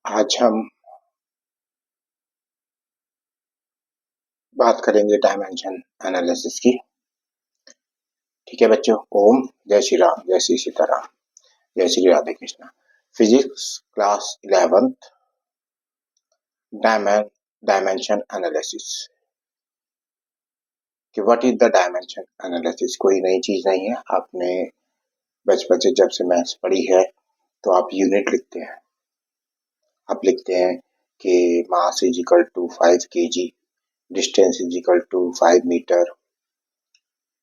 आज हम बात करेंगे डायमेंशन एनालिसिस की। ठीक है बच्चों, ओम, जय श्री राम, जय श्री सीताराम, जय Shri Radhe Krishna. Physics class 11th dimension analysis. कि what is the dimension analysis? कोई नई चीज नहीं है, आपने बचपन से जब से मैथ्स पढ़ी है तो आप यूनिट लिखते हैं। आप लिखते हैं कि mass is equal to 5 kg, distance is equal to 5 metre,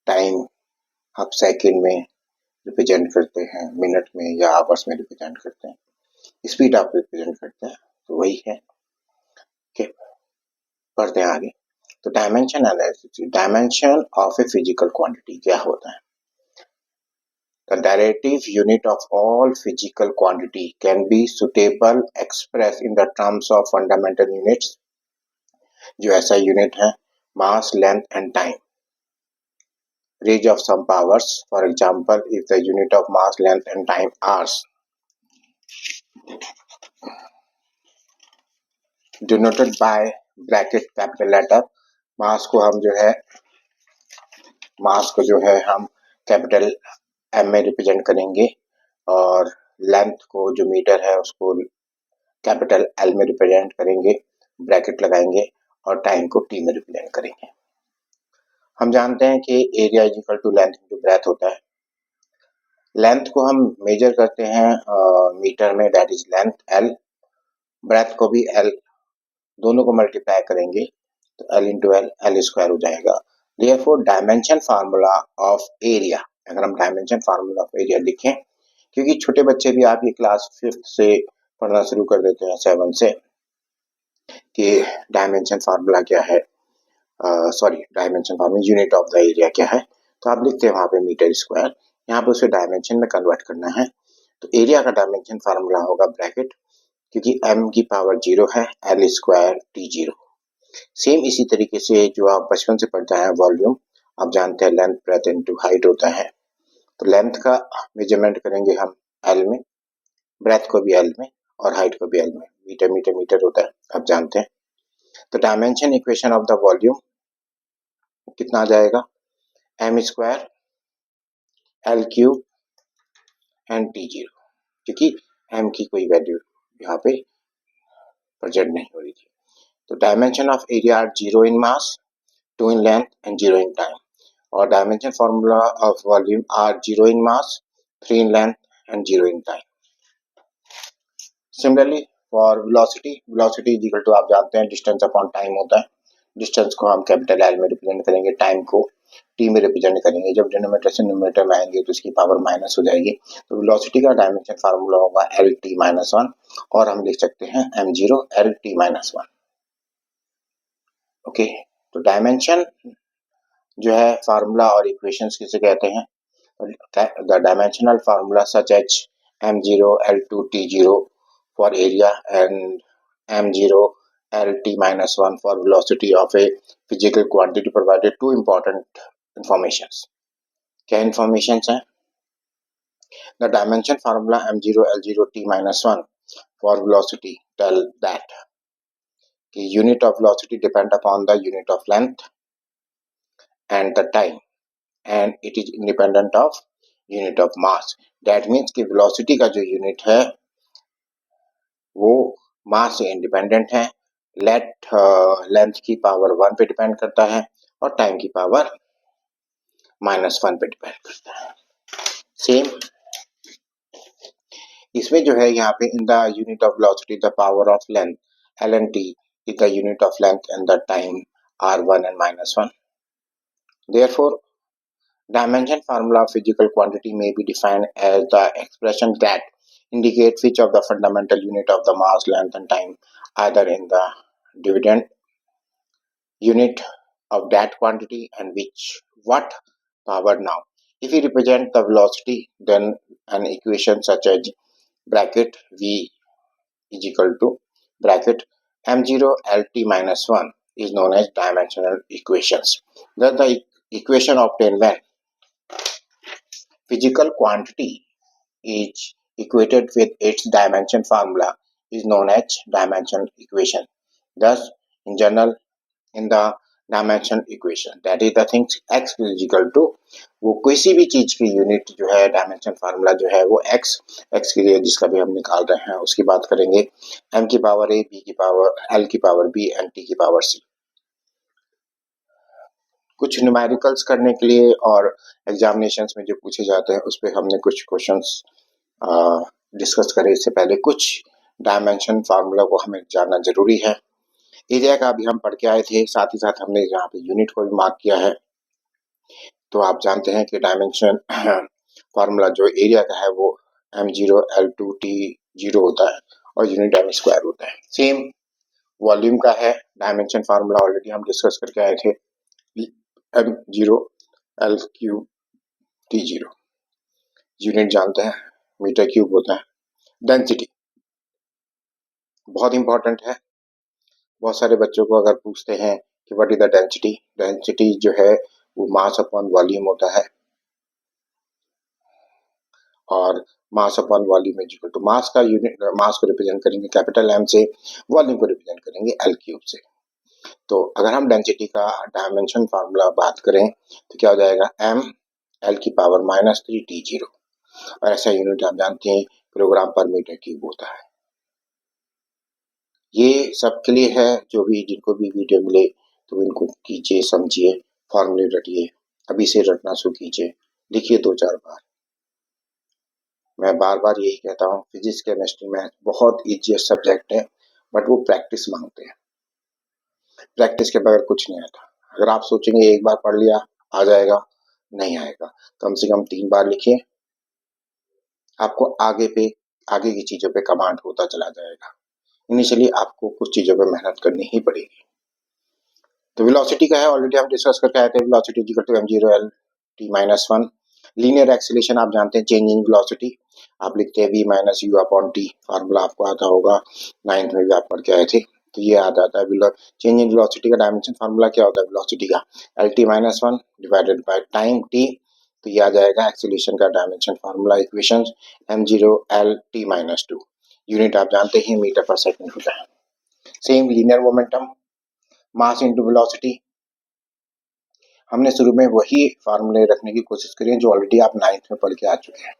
time आप सेकंड में रिप्रेजेंट करते हैं, मिनट में या आवर्स में रिप्रेजेंट करते हैं, स्पीड आप रिप्रेजेंट करते हैं, तो वही है। कि पढ़ते हैं आगे। तो dimension analysis, dimension of a physical quantity क्या होता है? The derivative unit of all physical quantity can be suitable expressed in the terms of fundamental units, जो ऐसा यूनिट है, mass, length and time, range of some powers. For example, if the unit of mass, length and time are denoted by bracket capital letter, mass को हम जो है हम capital M में represent करेंगे, और लेंथ को जो मीटर है उसको कैपिटल एल में रिप्रेजेंट करेंगे, ब्रैकेट लगाएंगे, और टाइम को टी में रिप्रेजेंट करेंगे। हम जानते हैं कि area is equal to length into breadth होता है। लेंथ को हम मेजर करते हैं मीटर में, that is length L, breadth को भी एल, दोनों को मल्टीप्लाई करेंगे तो एल इंटू एल स्क्वायर हो जाएगा। Therefore, dimension formula of area, अगर हम डायमेंशन फार्मूला ऑफ एरिया लिखें, क्योंकि छोटे बच्चे भी आप ये क्लास 5th से पढ़ना शुरू कर देते हैं, 7 से, कि डायमेंशन फार्मूला क्या है, dimension formula unit of the area क्या है, तो आप लिखते हैं वहां पे मीटर स्क्वायर, यहाँ पे उसे डायमेंशन में कन्वर्ट करना है। तो एरिया का डायमेंशन फार्मूला होगा ब्रैकेट, क्योंकि m की पावर 0 है, एल स्क्वायर टी 0। सेम इसी तरीके से जो आप बचपन से पढ़ते हैं वॉल्यूम, आप जानते हैं लेंथ ब्रेथ इनटू हाइट होता है, तो लेंथ का मेजरमेंट करेंगे हम एल में, ब्रेथ को भी एल में और हाइट को भी एल में, मीटर मीटर मीटर होता है, आप जानते हैं। तो dimension equation of the volume कितना आ जाएगा, M square L cube and T 0, क्योंकि एम की कोई वैल्यू यहाँ पे प्रेजेंट नहीं हो रही थी। तो dimension of area are 0 in mass, 2 in length and 0 in time, और dimension formula of volume are 0 in mass, 3 in length and 0 in time. Similarly for velocity is equal to, आप जानते हैं distance upon time होता है, distance को हम capital L में represent करेंगे, टाइम को टी में रिप्रेजेंट करेंगे, जब डिनोमिनेटर से न्यूमरेटर में आएंगे तो इसकी पावर माइनस हो जाएगी, तो वेलोसिटी का डायमेंशन फार्मूला होगा एल टी माइनस 1, और हम लिख सकते हैं M 0 L T minus 1। Okay, तो डायमेंशन जो है फार्मूला और इक्वेशंस किसे कहते हैं? The dimensional formula such as m0 l2 t0 for area and m0 lt minus 1 for velocity of a physical quantity provided two important informations. क्या informations हैं? The dimension formula m0 l0 t minus 1 for velocity tell that the unit of velocity depend upon the unit of length and the time, and it is independent of unit of mass. That means कि velocity का जो unit है वो मास से independent है, length की power 1 पे depend करता है, और टाइम की पावर -1 पे डिपेंड करता है। सेम इसमें जो है यहाँ पे, in the unit of velocity the power of length L N T is the unit of length and the time r1 and -1. Therefore, dimension formula of physical quantity may be defined as the expression that indicate which of the fundamental unit of the mass, length and time, either in the dividend unit of that quantity and which what power. Now, if we represent the velocity, then an equation such as bracket v is equal to bracket m0 lt minus 1 is known as dimensional equations. Thus, the equation obtained when physical quantity is equated with its dimension formula is known as dimension equation. Thus, in general, in the dimension equation that is the things x is equal to वो किसी भी चीज की unit जो है dimension formula जो है वो x के लिए जिसका भी हम निकाल रहे हैं उसकी बात करेंगे m की पावर a b की पावर l की पावर b एंड t की पावर c। कुछ न्यूमेरिकल्स करने के लिए और एग्जामिनेशंस में जो पूछे जाते हैं उस पर हमने कुछ क्वेश्चंस डिस्कस करे। इससे पहले कुछ डायमेंशन फार्मूला को हमें जानना जरूरी है। एरिया का भी हम पढ़ के आए थे, साथ ही साथ हमने यहाँ पे यूनिट को भी मार्क किया है। तो आप जानते हैं कि डायमेंशन फार्मूला जो एरिया का है वो m0 L2 T0 होता है और यूनिट m स्क्वायर होता है। सेम वॉल्यूम का है डायमेंशन फार्मूला, ऑलरेडी हम डिस्कस करके आए थे, m0 L3 T0। यूनिट जानते हैं मीटर क्यूब होता है। डेंसिटी बहुत इंपॉर्टेंट है। बहुत सारे बच्चों को अगर पूछते हैं कि what is the density, density जो है वो मास अपॉन वॉल्यूम होता है और mass upon volume is equal to mass का यूनिट, मास को रिप्रेजेंट करेंगे कैपिटल एम से, वॉल्यूम को रिप्रेजेंट करेंगे एल क्यूब से। तो अगर हम डेंसिटी का डायमेंशन फार्मूला बात करें तो क्या हो जाएगा m l की पावर -3 T0 और ऐसा यूनिट आप जानते हैं किलोग्राम पर मीटर क्यूब होता है। ये सबके लिए है, जो भी जिनको भी वीडियो मिले तो इनको कीजिए, समझिए, फॉर्मूले रटिए, अभी से रटना शुरू कीजिए, लिखिए 2-4 बार। मैं बार बार यही कहता हूँ, फिजिक्स केमिस्ट्री मैथ बहुत इजीएस्ट सब्जेक्ट है बट वो प्रैक्टिस मांगते हैं। प्रैक्टिस के बगैर कुछ नहीं आता। अगर आप सोचेंगे एक बार पढ़ लिया आ जाएगा, नहीं आएगा। कम से कम 3 बार लिखिए, आपको आगे की चीजों पे कमांड होता चला जाएगा। इनिशियली आपको कुछ चीजों पे मेहनत करनी ही पड़ेगी। तो वेलोसिटी का है, ऑलरेडी हम डिस्कस करके आए थे, velocity equal to m0 L t-1। Linear acceleration आप जानते हैं, चेंज इन वेलोसिटी आप लिखते हैं v minus you upon T, formula आपको आता होगा, 9th में भी आप पढ़ के आए थे। तो ये याद आता है, चेंज इन वेलोसिटी का डायमेंशन फार्मूला क्या होता है वेलोसिटी का, lt-1 divided by time t। तो ये आ जाएगा एक्सीलरेशन का dimension formula equation m0 L t-2। Unit आप जानते हैं मीटर पर सेकंड होता है। Same linear momentum, mass into velocity, हमने शुरू में वही फार्मूले रखने की कोशिश करी जो ऑलरेडी आप 9th में पढ़ के आ चुके हैं।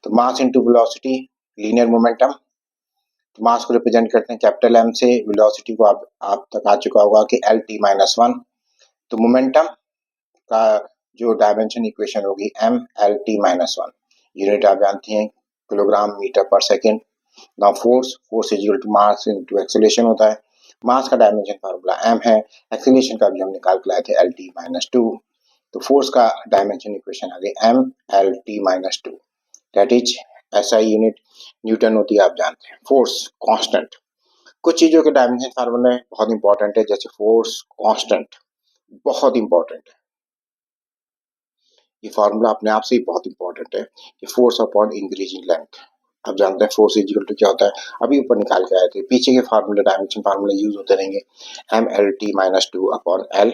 तो mass into velocity, linear momentum, तो मास को रिप्रेजेंट करते हैं कैपिटल एम से, वेलोसिटी को आप तक आ चुका होगा कि LT-1। तो मोमेंटम का जो डायमेंशन इक्वेशन होगी MLT-1। यूनिट आप जानते हैं kilogram metre per second. Now force is equal to mass into acceleration होता है। मास का डायमेंशन फार्मूला m है, एक्सेलरेशन का भी हमने निकाल के लाए थे LT-2। तो फोर्स का डायमेंशन इक्वेशन आ गई MLT-2, that is SI unit Newton होती है, आप जानते हैं। फोर्स कांस्टेंट, कुछ चीजों के डायमेंशन फार्मूले बहुत इंपॉर्टेंट है, जैसे फोर्स कांस्टेंट बहुत इंपॉर्टेंट है। ये फार्मूला अपने आप से ही बहुत इंपॉर्टेंट है कि फोर्स अपॉन इंक्रीजिंग लेंथ। आप जानते हैं फोर्स इज इक्वल टू क्या होता है, अभी ऊपर निकाल के आए थे। पीछे के फार्मूले डायमेंशन फार्मूले यूज होते रहेंगे, MLT-2 अपॉन L।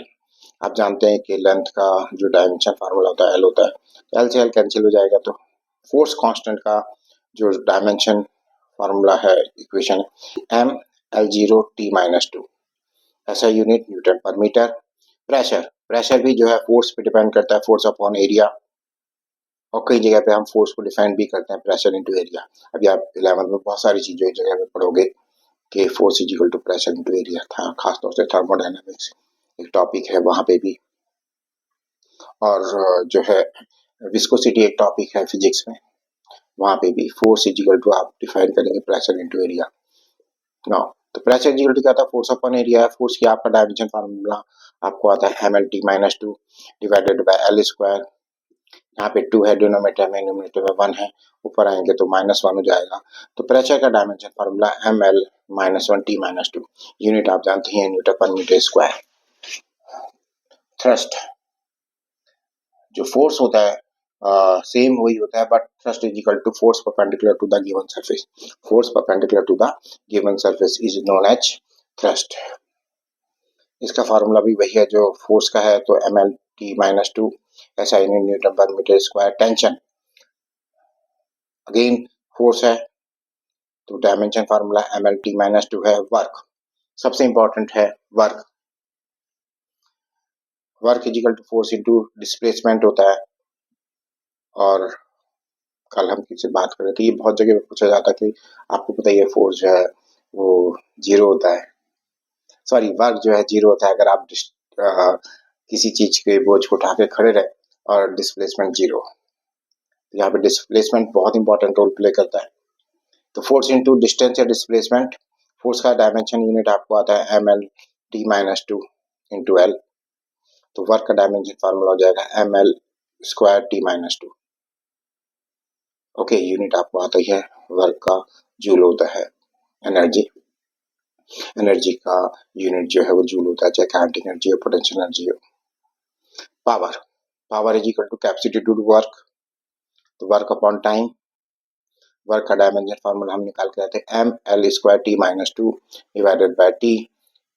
आप जानते हैं कि लेंथ का जो डायमेंशन फार्मूला होता है L होता है, तो L से L कैंसिल हो जाएगा। तो फोर्स कांस्टेंट का जो डायमेंशन फार्मूला है इक्वेशन ML0T-2, ऐसा unit newton per metre. Pressure भी जो है फोर्स पे डिपेंड करता है, फोर्स अपॉन एरिया, और कई जगह पे हम फोर्स को डिफाइन भी करते हैं प्रेशर इनटू एरिया। अभी आप 11th में बहुत सारी चीजें एक जगह पे पढ़ोगे कि force is equal to pressure into area था, खासतौर से थर्मोडायनामिक्स एक टॉपिक है वहां पे भी, और जो है विस्कोसिटी एक टॉपिक है फिजिक्स में, वहां पे भी फोर्स इज इक्वल टू आप डिफाइन करेंगे प्रेशर इनटू एरिया। नाउ तो प्रेशर इज इक्वल टू क्या था, फोर्स अपॉन एरिया है। फोर्स की आपका डायमेंशन फार्मूला आपको आता है MLT-2 divided by L square. यहाँ पे 2 है डिनोमिनेटर में, न्यूमरेटर में 1 है, ऊपर आएंगे तो -1 हो जाएगा। तो प्रेशर का डायमेंशन फार्मूला ML-1T-2। यूनिट आप जानते हैं newton per metre square. Thrust, जो फोर्स होता है सेम वही होता है, but thrust is equal to force perpendicular to the given surface. Force perpendicular to the given surface is known as thrust. इसका फार्मूला भी वही है जो फोर्स का है, तो MLT-2 SI newton per metre square. Tension again force है, तो डायमेंशन फार्मूला ml_t-2 है। वर्क सबसे इंपॉर्टेंट है। Work is equal to force into displacement होता है। और कल हम किससे बात कर रहे थे, ये बहुत जगह पे पूछा जाता है कि आपको पता ही है फोर्स जो है वो जीरो होता है, सॉरी वर्क जो है जीरो होता है अगर आप किसी चीज के बोझ को उठा के खड़े रहे, और डिस्प्लेसमेंट जीरो। यहाँ पे डिस्प्लेसमेंट बहुत इंपॉर्टेंट रोल प्ले करता है। तो फोर्स इनटू डिस्टेंस या डिस्प्लेसमेंट, फोर्स का डायमेंशन यूनिट आपको आता है ml_t-2 इंटू एल। तो वर्क का डायमेंशन फार्मूला हो जाएगा ml²t-2। ओके, यूनिट आपको आता ही है वर्क का, जूल होता है। एनर्जी का यूनिट जो है वो जूल होता है, चाहे काइनेटिक एनर्जी हो, पोटेंशियल एनर्जी हो। Power is equal to capacity to work, तो वर्क अपॉन टाइम। वर्क का डायमेंशन फार्मूला हम निकाल के आते हैं ml²t-2 डिवाइडेड बाय टी।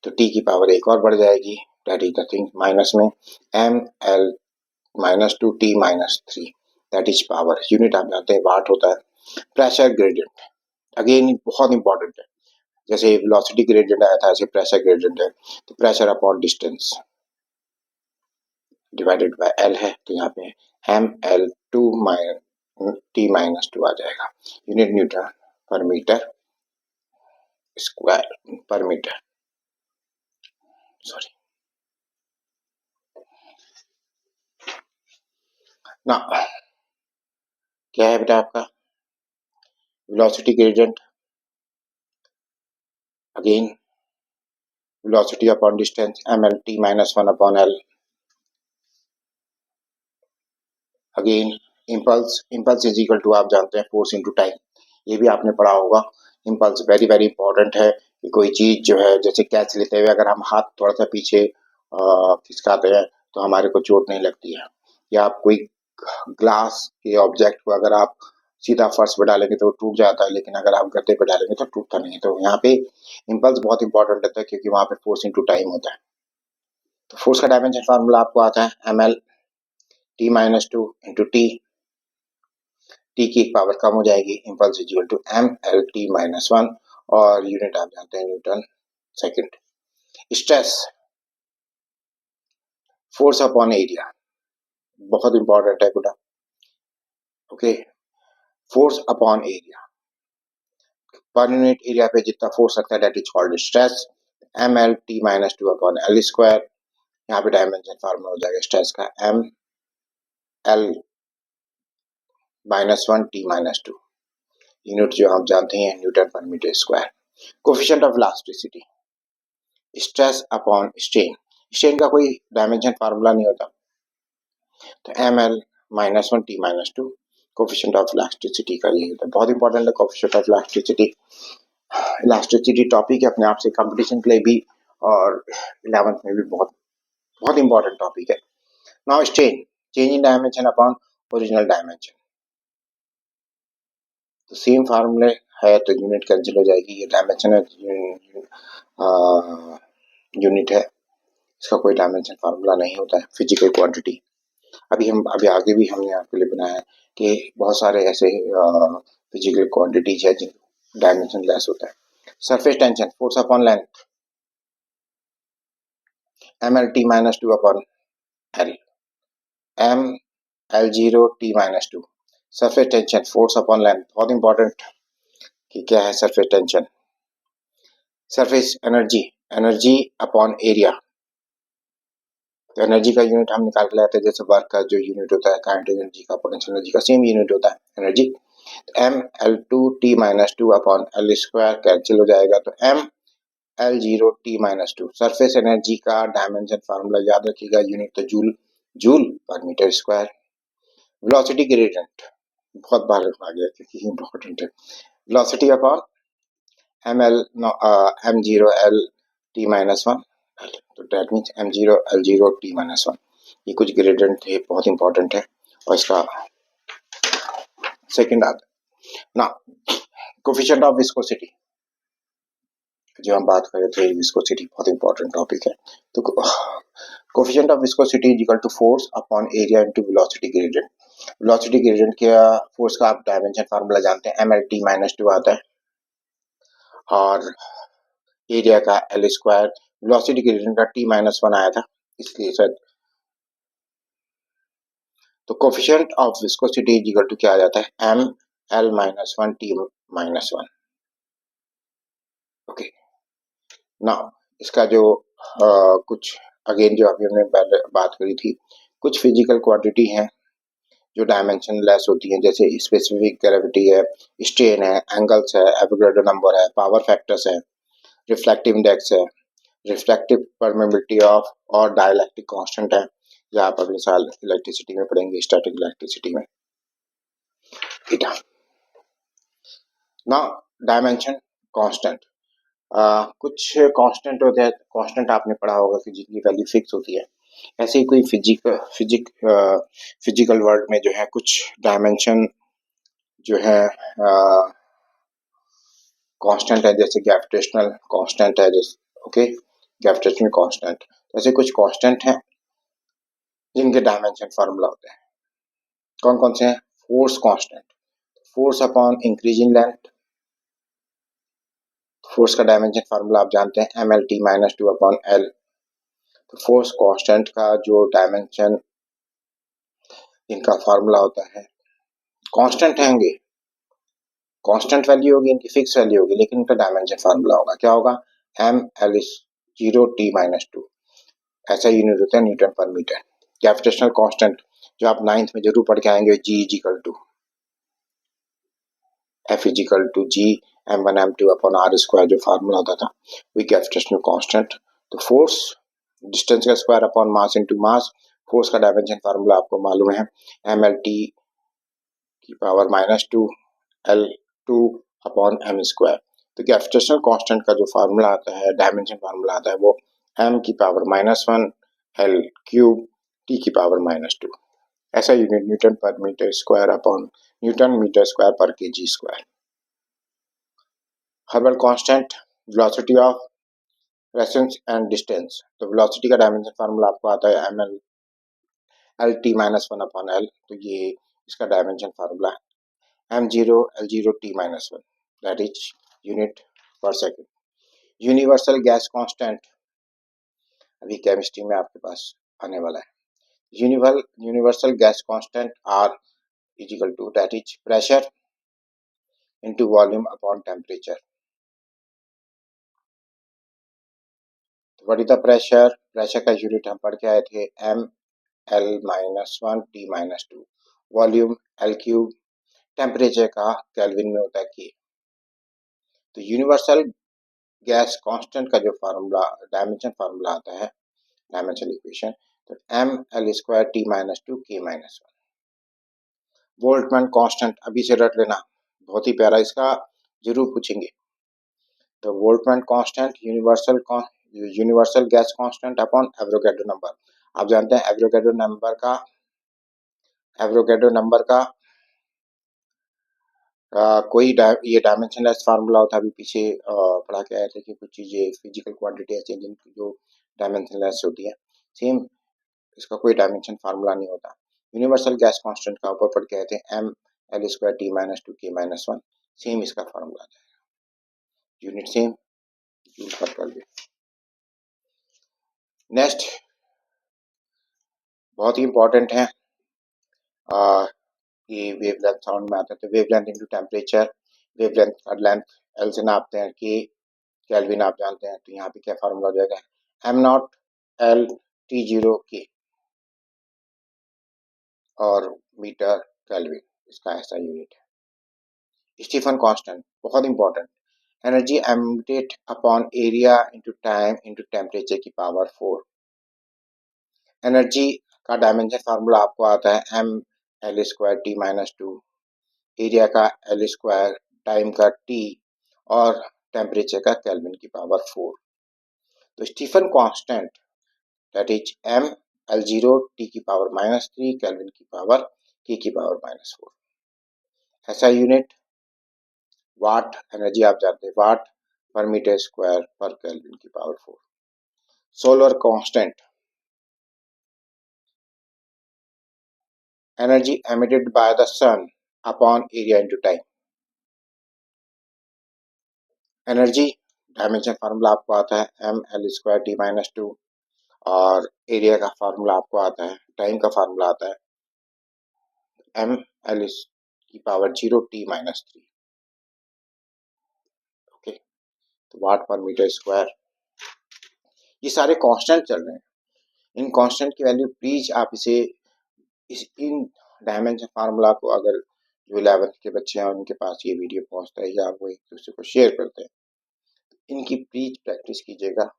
तो टी की पावर एक और बढ़ जाएगी, दैट इज नथिंग माइनस में ml−2t-3, that is power. Unit आप जानते हैं वाट होता है। प्रेशर ग्रेडियंट अगेन बहुत इंपॉर्टेंट है, जैसे वेलोसिटी ग्रेडियंट आया था ऐसे प्रेशर ग्रेडियंट है। तो pressure upon distance divided by L है, तो यहाँ पे ml2t-2 आ जाएगा। Unit newton per metre square per metre, sorry ना, क्या है बेटा आपका velocity gradient, again velocity upon distance ml_t-1/l। Again impulse is equal to आप जानते हैं फोर्स इनटू टाइम, ये भी आपने पढ़ा होगा। इम्पल्स वेरी वेरी इंपॉर्टेंट है कि कोई चीज जो है जैसे कैच लेते हुए अगर हम हाथ थोड़ा सा पीछे खिसकाते हैं तो हमारे को चोट नहीं लगती है, या आप कोई ग्लास के ऑब्जेक्ट को अगर आप सीधा फर्श पे डालेंगे तो टूट जाता है, लेकिन अगर आप गद्दे पे डालेंगे तो टूटता नहीं है। तो यहाँ पे इम्पल्स बहुत इंपॉर्टेंट होता है क्योंकि वहां पे फोर्स इनटू टाइम होता है। तो फोर्स का डायमेंशन फार्मूला आपको आता है ml_t-2 इंटू टी। टी की एक पावर कम हो जाएगी, impulse is equal to ml_t-1, और यूनिट आप जानते हैं Newton second. Stress force upon area बहुत इंपॉर्टेंट है बेटा। Okay, force upon area, per unit area पे जितना फोर्स लगता है that is called stress. ml_t-2 upon L square, यहाँ पे डायमेंशन फार्मूला हो जाएगा स्ट्रेस का ml−1t-2, यूनिट जो आप जानते हैं newton per metre square. Coefficient of elasticity, stress upon strain, strain का कोई डायमेंशन फार्मूला नहीं होता, तो ml−1t-2 कोफिशिएंट ऑफ इलास्टिसिटी का ये होता है। बहुत इंपॉर्टेंट है coefficient of elasticity. Elasticity topic है अपने आप से, कंपटीशन के लिए भी और 11th में भी बहुत बहुत इंपॉर्टेंट टॉपिक है। Now strain, change in dimension upon original dimension, तो सेम फार्मूले है तो यूनिट कैंसिल हो जाएगी, ये डायमेंशन है यूनिट है, इसका कोई डायमेंशन फार्मूला नहीं होता है। फिजिकल क्वांटिटी अभी आगे भी हमने आपके लिए बनाया है कि बहुत सारे ऐसे फिजिकल क्वांटिटीज है जिन डायमेंशन लेस होता है। Surface tension force upon length ml_t-2 upon L, ml0t-2। Surface tension force upon length, बहुत इंपॉर्टेंट कि क्या है surface tension. Surface energy upon area, तो एनर्जी का यूनिट हम निकाल के लाते हैं, जैसे वर्क का जो यूनिट होता है काइनेटिक एनर्जी का, पोटेंशियल एनर्जी का सेम यूनिट होता है एनर्जी। तो ml2t-2 upon L square cancel हो जाएगा, तो ml0t-2। सरफेस एनर्जी का डायमेंशन फार्मूला याद रखिएगा, यूनिट तो जूल पर मीटर स्क्वायर। वेलोसिटी ग्रेडियंट बहुत बार आ गया क्योंकि इंपॉर्टेंट है। वेलोसिटी अपॉन m0l_t-1, तो दैट मीन्स m0l0t-1, ये कुछ ग्रेडियंट थे, बहुत इंपॉर्टेंट है। और इसका सेकंड आता ना कोफिशिएंट ऑफ विस्कोसिटी, जो हम बात कर रहे थे विस्कोसिटी बहुत इंपॉर्टेंट टॉपिक है। तो coefficient of viscosity is equal to force upon area into velocity gradient. Velocity gradient का फोर्स का आप डायमेंशन फार्मूला जानते हैं ml_t-2 आता है, और एरिया का एल स्क्वायर, वेलोसिटी ग्रेडियंट का t-1 आया था इसलिए सर। तो coefficient of viscosity is equal to क्या आ जाता है, m l-1 t-1। Okay, now इसका जो कुछ अगेन जो अभी हमने पहले बात करी थी, कुछ फिजिकल क्वांटिटी हैं जो डायमेंशन लेस होती हैं, जैसे स्पेसिफिक ग्रेविटी है, स्ट्रेन है, एंगल्स है, एवोगाड्रो नंबर है, पावर फैक्टर्स है, रिफ्लेक्टिव इंडेक्स है, रिफ्लेक्टिव परमेबिलिटी ऑफ और डाइलेक्ट्रिक कांस्टेंट है, जो आप अगले साल इलेक्ट्रिसिटी में पढ़ेंगे, स्टैटिक इलेक्ट्रिसिटी में। थीटा। नाउ डायमेंशन कांस्टेंट, कुछ कांस्टेंट होते हैं, कांस्टेंट आपने पढ़ा होगा कि जिनकी वैल्यू फिक्स होती है। ऐसे ही कोई फिजिकल वर्ल्ड में जो है कुछ डायमेंशन जो है कांस्टेंट है, जैसे ग्रेविटेशनल कांस्टेंट है, जैसे ओके ग्रेविटेशनल कांस्टेंट। ऐसे कुछ कांस्टेंट हैं जिनके डायमेंशन फार्मूला होते हैं। कौन कौन से हैं? Force constant, force upon increase in length, force का डायमेंशन फार्मूला आप जानते हैं mlt-2/L। तो फोर्स कांस्टेंट का जो डायमेंशन इनका फार्मूला होता है, कांस्टेंट हैंगे, कांस्टेंट वैल्यू होगी, इनकी फिक्स वैल्यू होगी, लेकिन इनका डायमेंशन फार्मूला होगा, क्या होगा, ml0t-2। ऐसा यूनिट होता है Newton per metre. Gravitational constant जो आप 9th में जरूर पढ़ के आएंगे, G is equal to F is equal to G m1m2/r² जो फार्मूला होता था, वही ग्रेविटेशनल कांस्टेंट। तो फोर्स डिस्टेंस का square upon mass into mass, force का डायमेंशन फार्मूला आपको मालूम है, mlt⁻², L2/m²। तो ग्रेविटेशनल कांस्टेंट का जो फार्मूला आता है, डायमेंशन फार्मूला आता है, वो m⁻⁻1 L³ t⁻²। ऐसा unit newton per metre square upon newton metre square per KG square. Hubble constant, velocity of recession and distance. तो वेलोसिटी का डायमेंशन फार्मूला आपको आता है ml lt-1/L। तो ये इसका डायमेंशन फार्मूला है m0 l0t-1, that is unit per second. Universal gas constant अभी केमिस्ट्री में आपके पास आने वाला है। Universal gas constant R is equal to, that is pressure into volume upon temperature. What is the pressure, pressure का unit हम पढ़ के आए थे ml-1 t-2, volume L3, temperature का केल्विन में होता है K। तो यूनिवर्सल गैस कांस्टेंट का जो फार्मूला डायमेंशन फार्मूला आता है, डायमेंशनल इक्वेशन, तो ml² t-2 K-1। Boltzmann constant अभी से रट लेना, बहुत ही प्यारा, इसका जरूर पूछेंगे। तो Boltzmann constant universal gas constant upon Avogadro number. आप जानते हैं एवोगाड्रो नंबर का कोई ये डायमेंशनलेस फार्मूला होता है। अभी पीछे पढ़ा के आए थे कि कुछ चीजें फिजिकल क्वांटिटी ऐसी जिनकी जो डायमेंशनलेस होती है, सेम इसका कोई डायमेंशन फार्मूला नहीं होता। यूनिवर्सल गैस कांस्टेंट का ऊपर पढ़ के आए थे ml² t-2 K-1, सेम इसका फार्मूला आता है, यूनिट सेम, यूज कर लिए। नेक्स्ट बहुत ही इंपॉर्टेंट है, ये वेवलेंथ साउंड में आता है। तो वेवलेंथ इनटू टेम्परेचर, वेवलेंथ का लेंथ L से नापते हैं, K केल्विन आप जानते हैं, तो यहाँ पे क्या फार्मूला हो जाएगा, m0 L T0K और मीटर केल्विन, इसका ऐसा यूनिट है। स्टीफन कांस्टेंट बहुत important, energy emitted upon area into time into temperature की पावर 4। एनर्जी का डायमेंशन फार्मूला आपको आता है ml² t-2, एरिया का L², टाइम का T और टेम्परेचर का केल्विन की पावर 4। तो Stefan constant that is ml0 t⁻³ kelvin की पावर K⁻⁻4। ऐसा यूनिट वाट, एनर्जी आप जानते हैं वाट पर मीटर स्क्वायर पर केल्विन की power 4। Solar constant, energy emitted by the sun upon area into time। Energy dimension formula आपको आता है mL²T-2 और एरिया का फार्मूला आपको आता है, टाइम का फार्मूला आता है mL⁻0T-3। ओके, तो वाट पर मीटर स्क्वायर, ये सारे कांस्टेंट चल रहे हैं। इन कांस्टेंट की वैल्यू प्लीज आप इसे इन डायमेंशन फार्मूला को अगर जो 11th के बच्चे हैं उनके पास ये वीडियो पहुंचता है या वो एक दूसरे को शेयर करते हैं, इनकी प्लीज प्रैक्टिस कीजिएगा,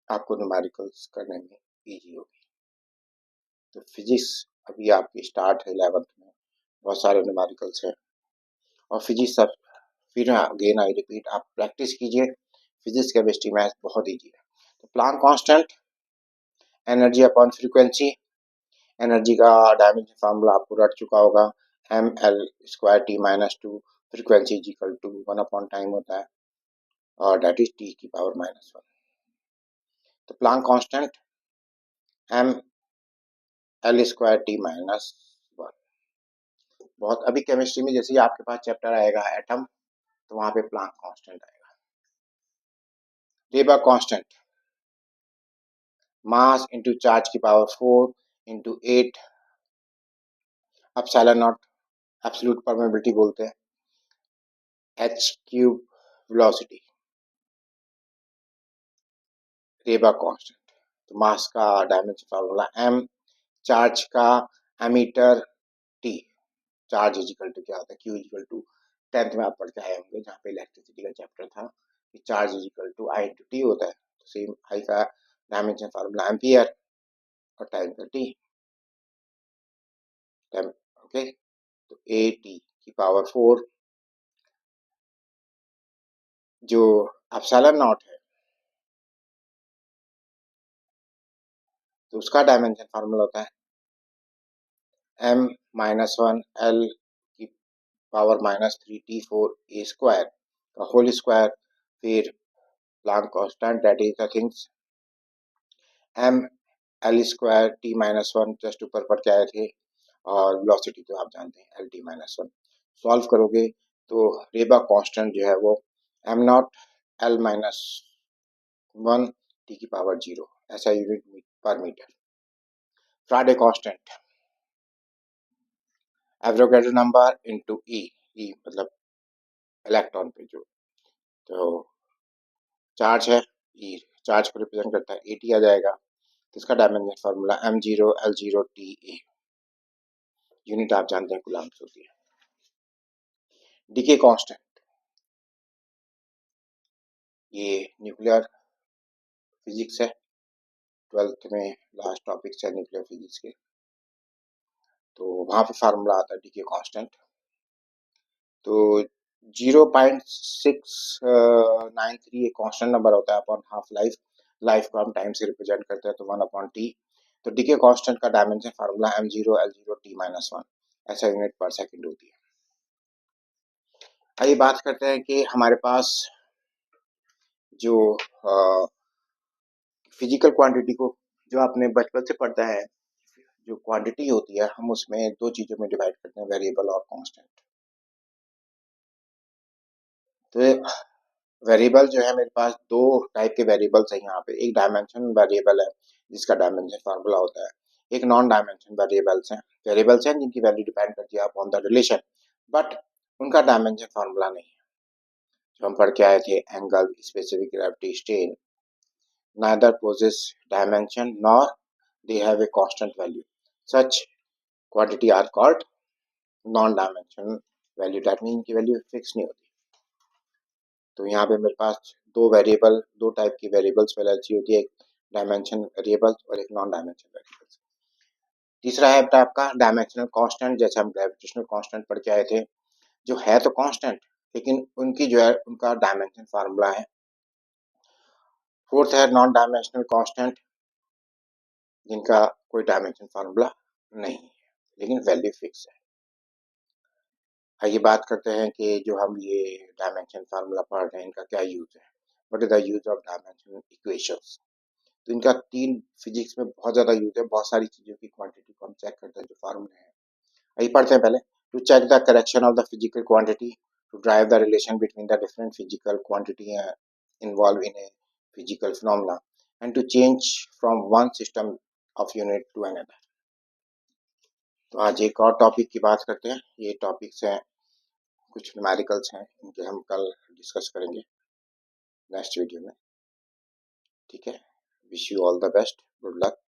आपको न्यूमेरिकल्स करने में इजी होगी। तो फिजिक्स अभी आपकी स्टार्ट है 11th में, बहुत सारे न्यूमेरिकल्स हैं और फिजिक्स सब फिर अगेन आई रिपीट आप प्रैक्टिस कीजिए। फिजिक्स केमिस्ट्री मैथ बहुत ईजी है। तो Planck constant, energy upon frequency, energy का डायमेंशन फार्मूला आपको रट चुका होगा, mL²T-2, frequency equal to 1 upon time होता है और दैट इज T⁻⁻1। तो प्लांक कांस्टेंट mL²T-1। बहुत अभी केमिस्ट्री में जैसे ही आपके पास चैप्टर आएगा एटम, तो वहां पे प्लांक कांस्टेंट आएगा। Rydberg constant, mass into charge की power 4 into 8 epsilon naught, absolute permeability बोलते हैं, h³ वेलोसिटी, रेबर कांस्टेंट। तो मास का डायमेंशन फार्मूला m, चार्ज का एमीटर t, चार्ज इजिकल टू क्या होता है, q इजिकल टू 10th में आप पढ़ के आए होंगे जहाँ पे इलेक्ट्रिसिटी का चैप्टर था कि charge is equal to I into T होता है। तो सेम I का डायमेंशन फार्मूला एम्पियर और टाइम का t, टाइम। ओके, तो AT की पावर 4 जो एप्सिलॉन नॉट है, तो उसका डायमेंशन फार्मूला होता है m-1 L की पावर -3T4A² का होल स्क्वायर, फिर Planck constant that is the things mL²T-1 just ऊपर पढ़ के आए थे और वेलोसिटी तो आप जानते हैं L_T-1। सॉल्व करोगे तो रेबर कांस्टेंट जो है वो m0L-1 T⁻0 ऐसा unit per metre. Faraday constant, Avogadro number into E, मतलब इलेक्ट्रॉन पे जो तो चार्ज है, ई चार्ज को रिप्रेजेंट करता है, AT आ जाएगा। तो इसका डायमेंशन फार्मूला m0L0T_A, यूनिट आप जानते हैं कूलम्ब्स होती है। डीके कांस्टेंट, ये न्यूक्लियर फिजिक्स है, 12th में लास्ट टॉपिक्स है न्यूक्लियर फिजिक्स के, तो वहां पे फार्मूला आता है डीके कांस्टेंट। तो 0.693 एक कांस्टेंट नंबर होता है अपॉन हाफ लाइफ, लाइफ को हम टाइम से रिप्रेजेंट करते हैं तो 1/T। तो डीके कांस्टेंट का डायमेंशन फार्मूला m0L0T-1 ऐसा यूनिट पर सेकंड होती है। आइए बात करते हैं कि हमारे पास जो फिजिकल क्वांटिटी को जो आपने बचपन से पढ़ता है, जो क्वांटिटी होती है हम उसमें दो चीजों में डिवाइड करते हैं, वेरिएबल और कांस्टेंट। तो वेरिएबल जो है मेरे पास दो टाइप के वेरिएबल्स हैं यहाँ पे, एक डायमेंशन वेरिएबल है जिसका डायमेंशन फार्मूला होता है, एक नॉन डायमेंशन वेरिएबल्स हैं जिनकी वैल्यू डिपेंड करती है अपॉन द रिलेशन, बट उनका डायमेंशन फार्मूला नहीं है। जो हम पढ़ के आए थे angle, specific gravity, strain, neither possess dimension nor they have a constant value. Such quantity are called non-dimensional value, that means की वैल्यू फिक्स नहीं होती। तो यहाँ पे मेरे पास दो वेरिएबल, दो टाइप की वेरिएबल्स वैल्यू होती है, एक डायमेंशन वेरिएबल्स और एक नॉन डायमेंशन वेरिएबल्स। तीसरा है आपका डायमेंशनल कांस्टेंट, जैसे हम ग्रेविटेशनल कांस्टेंट पढ़ के आए थे, जो है तो कांस्टेंट लेकिन उनकी जो है उनका डायमेंशन फार्मूला है। फोर्थ है नॉन डायमेंशनल कांस्टेंट, जिनका कोई डायमेंशन फार्मूला नहीं है लेकिन वैल्यू फिक्स है। आइए बात करते हैं कि जो हम ये डायमेंशन फार्मूला पढ़ रहे हैं इनका क्या यूज है, what is the use of dimensional equations. तो इनका तीन फिजिक्स में बहुत ज्यादा यूज है, बहुत सारी चीजों की क्वांटिटी को हम चेक करते हैं जो फार्मूले हैं। आइए पढ़ते हैं पहले, to check the correction of the physical quantity, to drive the relation between the different physical quantity involved in a physical phenomena and to change from one system of unit to another. तो आज एक और topic की बात करते हैं. ये topics हैं, कुछ न्यूमेरिकल्स हैं, इनके हम कल डिस्कस करेंगे नेक्स्ट वीडियो में. ठीक है. Wish you all the best. Good luck.